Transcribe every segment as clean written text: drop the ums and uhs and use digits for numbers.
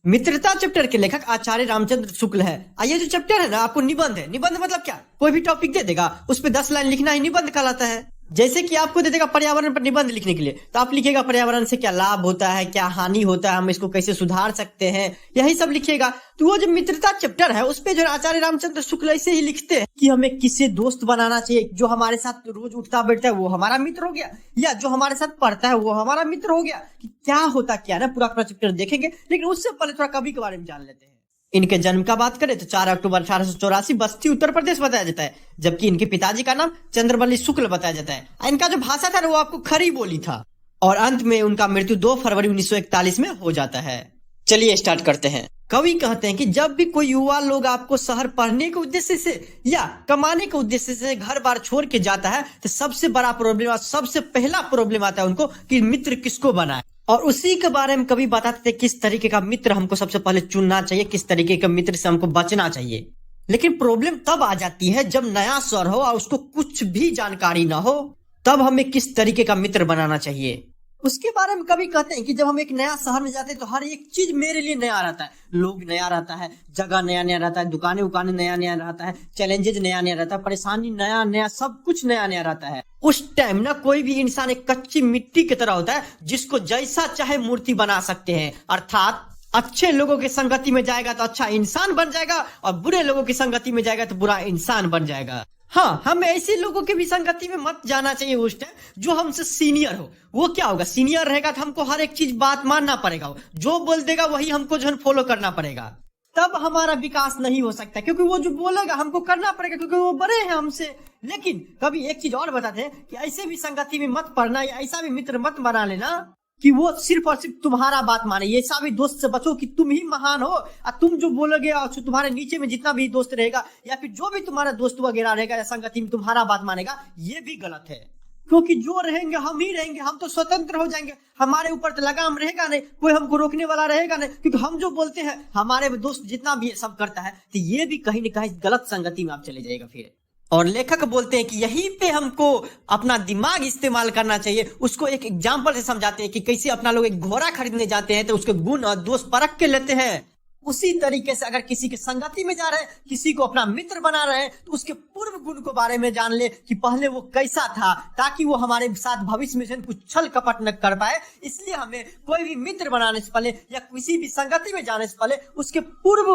मित्रता चैप्टर के लेखक आचार्य रामचंद्र शुक्ल है। ये जो चैप्टर है ना, आपको निबंध है। निबंध मतलब क्या? कोई भी टॉपिक दे देगा, उस पर 10 लाइन लिखना ही निबंध कहलाता है। जैसे कि आपको दे देगा पर्यावरण पर निबंध लिखने के लिए, तो आप लिखिएगा पर्यावरण से क्या लाभ होता है, क्या हानि होता है, हम इसको कैसे सुधार सकते हैं, यही सब लिखिएगा। तो वो जो मित्रता चैप्टर है, उस पे जो आचार्य रामचंद्र शुक्ल ऐसे ही लिखते हैं कि हमें किसे दोस्त बनाना चाहिए। जो हमारे साथ रोज उठता बैठता है वो हमारा मित्र हो गया, या जो हमारे साथ पढ़ता है वो हमारा मित्र हो गया। कि क्या होता क्या ना, पूरा चैप्टर देखेंगे, लेकिन उससे पहले थोड़ा कवि के बारे में जान लेते हैं। इनके जन्म का बात करें तो 4 अक्टूबर 1884 बस्ती उत्तर प्रदेश बताया जाता है, जबकि इनके पिताजी का नाम चंद्रवल्ली शुक्ल बताया जाता है। इनका जो भाषा था वो आपको खड़ी बोली था। और अंत में उनका मृत्यु 2 फरवरी 1941 में हो जाता है। चलिए स्टार्ट करते हैं। कवि कहते हैं कि जब भी कोई युवा लोग आपको शहर पढ़ने के उद्देश्य से या कमाने के उद्देश्य से घर बार छोड़ के जाता है, तो सबसे बड़ा प्रॉब्लम, सबसे पहला प्रॉब्लम आता है उनको कि मित्र किसको बनाए। और उसी के बारे में कवि बताते थे किस तरीके का मित्र हमको सबसे पहले चुनना चाहिए, किस तरीके के मित्र से हमको बचना चाहिए। लेकिन प्रॉब्लम तब आ जाती है जब नया शहर हो और उसको कुछ भी जानकारी ना हो, तब हमें किस तरीके का मित्र बनाना चाहिए। उसके बारे में कवि कहते हैं कि जब हम एक नया शहर में जाते हैं तो हर एक चीज मेरे लिए नया रहता है। लोग नया रहता है, जगह नया नया रहता है, दुकानें उकानें नया नया रहता है, चैलेंजेस नया नया रहता है, परेशानी नया नया, सब कुछ नया नया रहता है। उस टाइम ना कोई भी इंसान एक कच्ची मिट्टी की तरह होता है, जिसको जैसा चाहे मूर्ति बना सकते हैं। अर्थात अच्छे लोगों की संगति में जाएगा तो अच्छा इंसान बन जाएगा, और बुरे लोगों की संगति में जाएगा तो बुरा इंसान बन जाएगा। हाँ, हमें ऐसे लोगों की भी संगति में मत जाना चाहिए उस टाइम जो हमसे सीनियर हो। वो क्या होगा, सीनियर रहेगा तो हमको हर एक चीज बात मानना पड़ेगा, जो बोल देगा वही हमको जो है फॉलो करना पड़ेगा। तब हमारा विकास नहीं हो सकता, क्योंकि वो जो बोलेगा हमको करना पड़ेगा, क्योंकि वो बड़े हैं हमसे। लेकिन कभी एक चीज और बताते हैं कि ऐसे भी संगति में मत पड़ना, या ऐसा भी मित्र मत बना लेना कि वो सिर्फ और सिर्फ तुम्हारा बात माने। ये ऐसा भी दोस्त से बचो कि तुम ही महान हो, और तुम जो बोलोगे और तुम्हारे नीचे में जितना भी दोस्त रहेगा, या फिर जो भी तुम्हारा दोस्त वगैरह रहेगा या संगति में तुम्हारा बात मानेगा, ये भी गलत है। क्योंकि जो रहेंगे हम ही रहेंगे, हम तो स्वतंत्र हो जाएंगे, हमारे ऊपर तो लगाम रहेगा नहीं, कोई हमको रोकने वाला रहेगा नहीं। क्योंकि हम जो बोलते हैं, हमारे दोस्त जितना भी सब करता है, तो ये भी कहीं न कहीं गलत संगति में आप चले जाएगा फिर। और लेखक बोलते हैं कि यहीं पे हमको अपना दिमाग इस्तेमाल करना चाहिए। उसको एक एग्जाम्पल से समझाते हैं कि कैसे अपना लोग एक घोड़ा खरीदने जाते हैं तो उसके गुण और दोष परख के लेते हैं। उसी तरीके से अगर किसी की संगति में जा रहे हैं, किसी को अपना मित्र बना रहे हैं, तो उसके पूर्व गुण के बारे में जान ले कि पहले वो कैसा था, ताकि वो हमारे साथ भविष्य में कुछ छल कपट न कर पाए। इसलिए हमें कोई भी मित्र बनाने से पहले या किसी भी संगति में जाने से पहले उसके पूर्व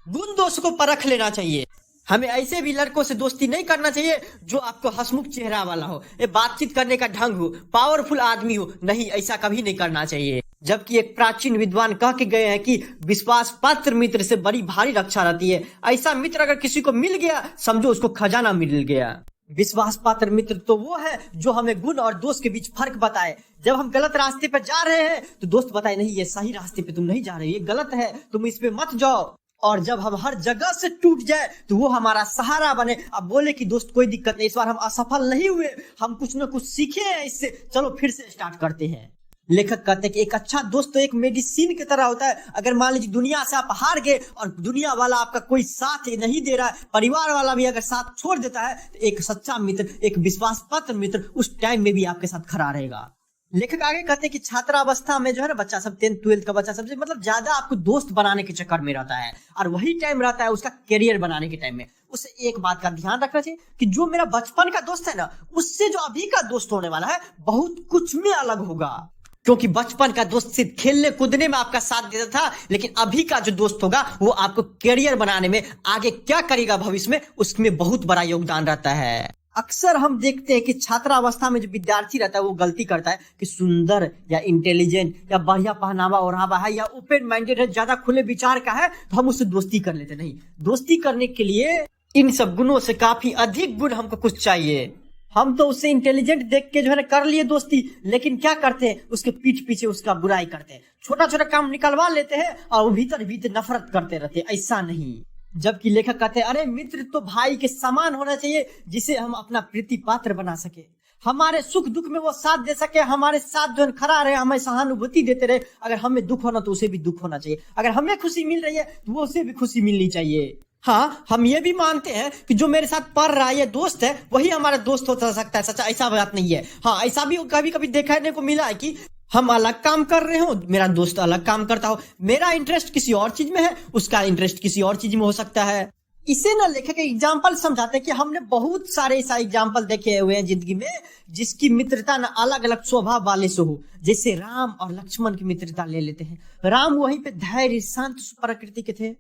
गुण दोष को परख लेना चाहिए। हमें ऐसे भी लड़कों से दोस्ती नहीं करना चाहिए जो आपको हंसमुख चेहरा वाला हो, ये बातचीत करने का ढंग हो, पावरफुल आदमी हो। नहीं, ऐसा कभी नहीं करना चाहिए। जबकि एक प्राचीन विद्वान कह के गए हैं कि विश्वास पात्र मित्र से बड़ी भारी रक्षा रहती है। ऐसा मित्र अगर किसी को मिल गया, समझो उसको खजाना मिल गया। विश्वास पात्र मित्र तो वो है जो हमें गुण और दोष के बीच फर्क बताए। जब हम गलत रास्ते पर जा रहे हैं तो दोस्त बताए, नहीं ये सही रास्ते पे तुम नहीं जा रहे, ये गलत है, तुम इस पे मत जाओ। और जब हम हर जगह से टूट जाए तो वो हमारा सहारा बने। अब बोले कि दोस्त कोई दिक्कत नहीं, इस बार हम असफल नहीं हुए, हम कुछ न कुछ सीखे हैं इससे, चलो फिर से स्टार्ट करते हैं। लेखक कहते हैं कि एक अच्छा दोस्त तो एक मेडिसिन की तरह होता है। अगर मान लीजिए दुनिया से आप हार गए और दुनिया वाला आपका कोई साथ नहीं दे रहा है, परिवार वाला भी अगर साथ छोड़ देता है, तो एक सच्चा मित्र, एक विश्वास पात्र मित्र उस टाइम में भी आपके साथ खड़ा रहेगा। लेखक आगे कहते हैं कि छात्रावस्था में जो है ना बच्चा सब 10th 12th का बच्चा सबसे मतलब ज्यादा आपको दोस्त बनाने के चक्कर में रहता है, और वही टाइम रहता है उसका करियर बनाने के टाइम में। उसे एक बात का ध्यान रखना चाहिए कि जो मेरा बचपन का दोस्त है ना, उससे जो अभी का दोस्त होने वाला है बहुत कुछ में अलग होगा। क्योंकि बचपन का दोस्त सिर्फ खेलने कूदने में आपका साथ देता था, लेकिन अभी का जो दोस्त होगा वो आपको करियर बनाने में, आगे क्या करेगा भविष्य में, उसमें बहुत बड़ा योगदान रहता है। अक्सर हम देखते हैं कि छात्रावस्था में जो विद्यार्थी रहता है वो गलती करता है कि सुंदर या इंटेलिजेंट या बढ़िया पहनावा ओढ़ावा है या ओपन माइंडेड है, ज्यादा खुले विचार का है, तो हम उससे दोस्ती कर लेते। नहीं, दोस्ती करने के लिए इन सब गुणों से काफी अधिक गुण हमको कुछ चाहिए। हम तो उससे इंटेलिजेंट देख के जो है ना कर लिए दोस्ती, लेकिन क्या करते हैं, उसके पीठ पीछे उसका बुराई करते हैं, छोटा छोटा काम निकलवा लेते हैं और वो भीतर भीतर नफरत करते रहते हैं। ऐसा नहीं। जबकि लेखक कहते हैं, अरे मित्र तो भाई के समान होना चाहिए, जिसे हम अपना प्रीति पात्र बना सके, हमारे सुख दुख में वो साथ दे सके, हमारे साथ जो खड़ा रहे, हमें सहानुभूति देते रहे। अगर हमें दुख होना तो उसे भी दुख होना चाहिए, अगर हमें खुशी मिल रही है तो वो उसे भी खुशी मिलनी चाहिए। हाँ, हम ये भी मानते हैं कि जो मेरे साथ पढ़ रहा है, ये दोस्त है, वही हमारा दोस्त हो सकता है। सच्चा ऐसा बात नहीं है। हाँ, ऐसा भी कभी कभी देखने को मिला है कि हम अलग काम कर रहे हो, मेरा दोस्त अलग काम करता हो, मेरा इंटरेस्ट किसी और चीज में है, उसका इंटरेस्ट किसी और चीज में हो सकता है। इसे ना लेखक एग्जाम्पल समझाते हैं कि हमने बहुत सारे ऐसा एग्जाम्पल देखे हुए हैं जिंदगी में जिसकी मित्रता ना अलग अलग स्वभाव वाले से हो। जैसे राम और लक्ष्मण की मित्रता ले लेते हैं। राम वहीं पे धैर्य शांत प्रकृति के थे,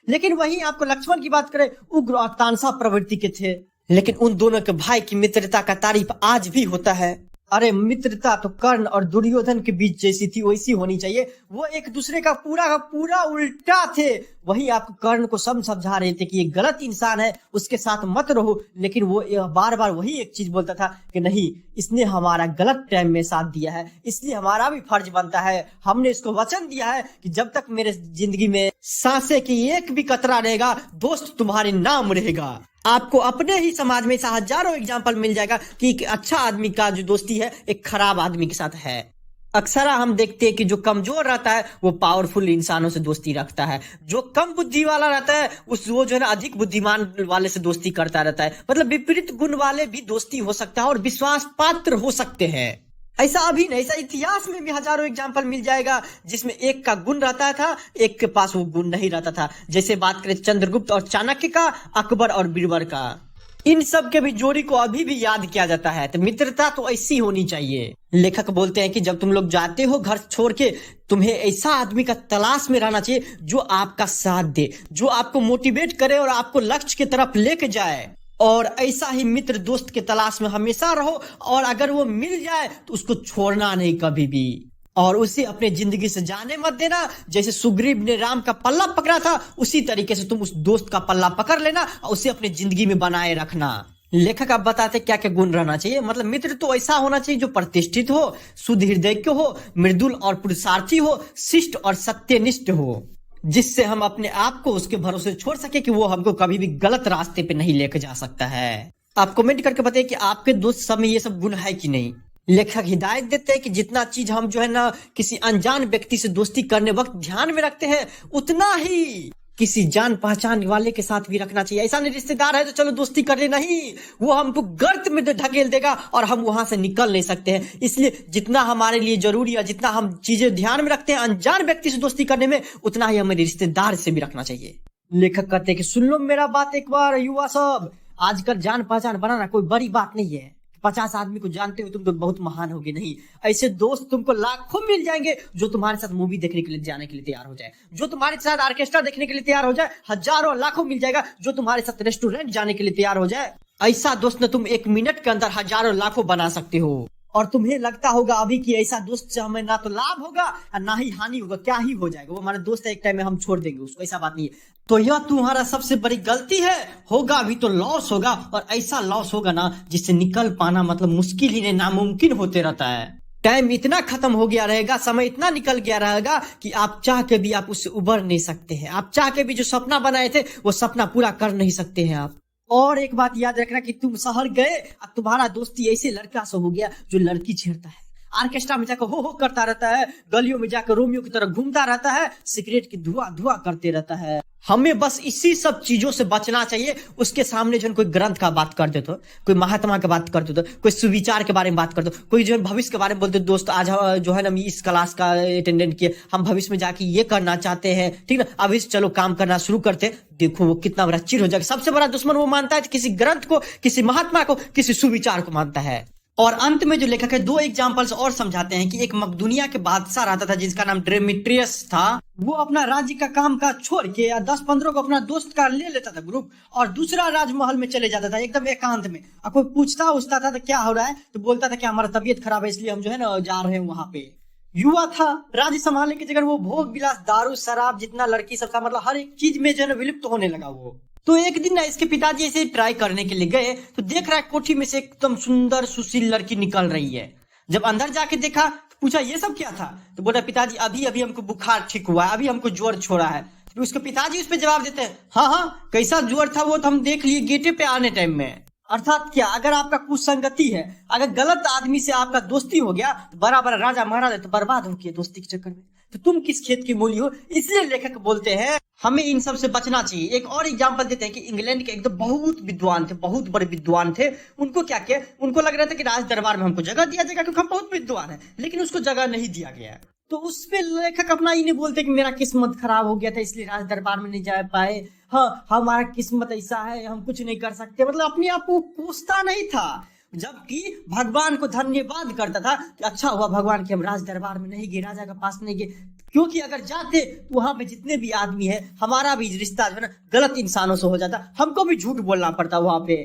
लेकिन वहीं आपको लक्ष्मण की बात करें उग्र और तानसा प्रवृत्ति के थे। लेकिन उन दोनों के भाई की मित्रता का तारीफ आज भी होता है। अरे मित्रता तो कर्ण और दुर्योधन के बीच जैसी थी वैसी होनी चाहिए। वो एक दूसरे का पूरा उल्टा थे। वही आपको कर्ण को समझा रहे थे कि ये गलत इंसान है, उसके साथ मत रहो, लेकिन वो बार बार वही एक चीज बोलता था कि नहीं, इसने हमारा गलत टाइम में साथ दिया है, इसलिए हमारा भी फर्ज बनता है, हमने इसको वचन दिया है कि जब तक मेरे जिंदगी में सांसे की एक भी कतरा रहेगा दोस्त तुम्हारे नाम रहेगा। आपको अपने ही समाज में ऐसा हजारों एग्जाम्पल मिल जाएगा कि एक अच्छा आदमी का जो दोस्ती है एक खराब आदमी के साथ है। अक्सर हम देखते हैं कि जो कमजोर रहता है वो पावरफुल इंसानों से दोस्ती रखता है, जो कम बुद्धि वाला रहता है वो जो है ना अधिक बुद्धिमान वाले से दोस्ती करता रहता है। मतलब विपरीत गुण वाले भी दोस्ती हो सकता है और विश्वास पात्र हो सकते हैं। ऐसा अभी नहीं, ऐसा इतिहास में भी हजारों एग्जाम्पल मिल जाएगा जिसमें एक का गुण रहता था, एक के पास वो गुण नहीं रहता था। जैसे बात करें चंद्रगुप्त और चाणक्य का, अकबर और बीरबल का, इन सब के भी जोड़ी को अभी भी याद किया जाता है। तो मित्रता तो ऐसी होनी चाहिए। लेखक बोलते हैं कि जब तुम लोग जाते हो घर छोड़ के, तुम्हें ऐसा आदमी का तलाश में रहना चाहिए जो आपका साथ दे, जो आपको मोटिवेट करे और आपको लक्ष्य की तरफ लेके जाए। और ऐसा ही मित्र दोस्त के तलाश में हमेशा रहो, और अगर वो मिल जाए तो उसको छोड़ना नहीं कभी भी, और उसे अपने जिंदगी से जाने मत देना। जैसे सुग्रीव ने राम का पल्ला पकड़ा था, उसी तरीके से तुम उस दोस्त का पल्ला पकड़ लेना और उसे अपने जिंदगी में बनाए रखना। लेखक अब बताते क्या क्या गुण रहना चाहिए। मतलब मित्र तो ऐसा होना चाहिए जो प्रतिष्ठित हो, शुद्ध हृदय के हो, मृदुल और पुरुषार्थी हो, शिष्ट और सत्यनिष्ठ हो, जिससे हम अपने आप को उसके भरोसे छोड़ सके कि वो हमको कभी भी गलत रास्ते पे नहीं लेके जा सकता है। आप कमेंट करके बताइए कि आपके दोस्त सब में ये सब गुण है कि नहीं। लेखक हिदायत देते हैं कि जितना चीज हम जो है ना किसी अनजान व्यक्ति से दोस्ती करने वक्त ध्यान में रखते हैं, उतना ही किसी जान पहचान वाले के साथ भी रखना चाहिए। ऐसा नहीं रिश्तेदार है तो चलो दोस्ती कर ले, नहीं, वो हमको गर्त में ढकेल देगा और हम वहां से निकल नहीं सकते हैं। इसलिए जितना हमारे लिए जरूरी है, जितना हम चीजें ध्यान में रखते हैं अनजान व्यक्ति से दोस्ती करने में, उतना ही हमें रिश्तेदार से भी रखना चाहिए। लेखक कहते हैं कि सुन लो मेरा बात एक बार युवा सब, आजकल जान पहचान बनाना कोई बड़ी बात नहीं है। 50 आदमी को जानते हो तुम तो बहुत महान होगे, नहीं, ऐसे दोस्त तुमको लाखों मिल जाएंगे जो तुम्हारे साथ मूवी देखने के लिए जाने के लिए तैयार हो जाए, जो तुम्हारे साथ ऑर्केस्ट्रा देखने के लिए तैयार हो जाए। हजारों लाखों मिल जाएगा जो तुम्हारे साथ रेस्टोरेंट जाने के लिए तैयार हो जाए। ऐसा दोस्त न तुम 1 मिनट के अंदर हजारों लाखों बना सकते हो। और तुम्हें लगता होगा अभी कि ऐसा दोस्त से हमें ना तो लाभ होगा और ना ही हानि होगा, क्या ही हो जाएगा, वो हमारा दोस्त है, एक टाइम में हम छोड़ देंगे उसको, ऐसा बात नहीं है। तो यह तुम्हारा सबसे बड़ी गलती है। होगा अभी तो लॉस होगा, और ऐसा लॉस होगा ना जिससे निकल पाना मतलब मुश्किल ही नहीं, नामुमकिन होते रहता है। टाइम इतना खत्म हो गया रहेगा, समय इतना निकल गया रहेगा कि आप चाह के भी आप उससे उबर नहीं सकते हैं। आप चाह के भी जो सपना बनाए थे वो सपना पूरा कर नहीं सकते हैं आप। और एक बात याद रखना कि तुम शहर गए और तुम्हारा दोस्ती ऐसे लड़का से हो गया जो लड़की छेड़ता है, ऑर्केस्ट्रा में जाकर हो करता रहता है, गलियों में जाकर रोमियो की तरह घूमता रहता है, सिगरेट की धुआं करते रहता है। हमें बस इसी सब चीजों से बचना चाहिए। उसके सामने जो है कोई ग्रंथ का बात कर दे तो, कोई महात्मा की बात कर दे तो, कोई सुविचार के बारे में बात कर दो, कोई जो है भविष्य के बारे में बोलते दोस्त आज जो है ना इस क्लास का अटेंडेंट किए, हम भविष्य में जाके ये करना चाहते हैं, ठीक ना, अभी चलो काम करना शुरू करते। देखो वो कितना बड़ा चिर हो जाएगा। सबसे बड़ा दुश्मन वो मानता है किसी ग्रंथ को, किसी महात्मा को, किसी सुविचार को मानता है। और अंत में जो लेखक है 2 एग्जाम्पल्स और समझाते हैं कि एक मकदुनिया के बादशाह रहता था जिसका नाम डेमेट्रियस था। वो अपना राज्य का काम काज छोड़ के या 10-15 को अपना दोस्त का ले लेता था ग्रुप, और दूसरा राजमहल में चले जाता था एकदम एकांत में। और कोई पूछता था तो क्या हो रहा है, तो बोलता था कि हमारा तबीयत खराब है इसलिए हम जो है ना जा रहे हैं वहां पे। युवा था, राज्य संभालने की जगह वो भोग विलास, दारू शराब, जितना लड़की सब था, मतलब हर एक चीज में जो है विलुप्त होने लगा वो। तो एक दिन ना इसके पिताजी ऐसे ट्राई करने के लिए गए तो देख रहा है कोठी में से एकदम सुंदर सुशील लड़की निकल रही है। जब अंदर जाके देखा तो पूछा ये सब क्या था, तो बोला पिताजी अभी अभी हमको बुखार ठीक हुआ है, अभी हमको ज्वर छोड़ा है। तो उसके पिताजी उस पर जवाब देते हैं, हाँ कैसा ज्वर था वो तो हम देख लिए गेटे पे आने टाइम में। अर्थात क्या, अगर आपका कुसंगति है, अगर गलत आदमी से आपका दोस्ती हो गया तो बड़ा बड़ा राजा महाराजा तो बर्बाद हो गया दोस्ती के चक्कर में। तो तुम किस खेत की मूली हो। इसलिए लेखक बोलते हैं हमें इन सब से बचना चाहिए। एक और एग्जांपल देते हैं कि इंग्लैंड के एकदम बहुत विद्वान थे, बहुत बड़े विद्वान थे। उनको क्या किया, उनको लग रहा था कि राज दरबार में हमको जगह दिया जाएगा क्योंकि हम बहुत विद्वान हैं, लेकिन उसको जगह नहीं दिया गया। तो उस पे लेखक अपना ही नहीं बोलते कि मेरा किस्मत खराब हो गया था इसलिए राज दरबार में नहीं जा पाए, हाँ हमारा किस्मत ऐसा है हम कुछ नहीं कर सकते, मतलब अपने आप को कोसता नहीं था, जबकि भगवान को धन्यवाद करता था कि अच्छा हुआ भगवान के हम राज दरबार में नहीं गए, राजा के पास नहीं गए, क्योंकि अगर जाते तो वहां पे जितने भी आदमी है हमारा भी रिश्ता जो है ना गलत इंसानों से हो जाता, हमको भी झूठ बोलना पड़ता वहां पे।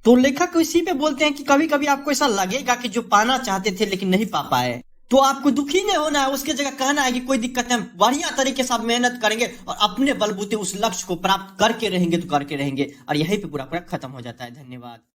तो लेखक इसी पे बोलते हैं कि कभी कभी आपको ऐसा लगेगा कि जो पाना चाहते थे लेकिन नहीं पा पाए, तो आपको दुखी नहीं होना है, उसके जगह कहना है कि कोई दिक्कत नहीं, बढ़िया तरीके से आप मेहनत करेंगे और अपने बलबूते उस लक्ष्य को प्राप्त करके रहेंगे तो करके रहेंगे। और यहीं पे पूरा पूरा खत्म हो जाता है। धन्यवाद।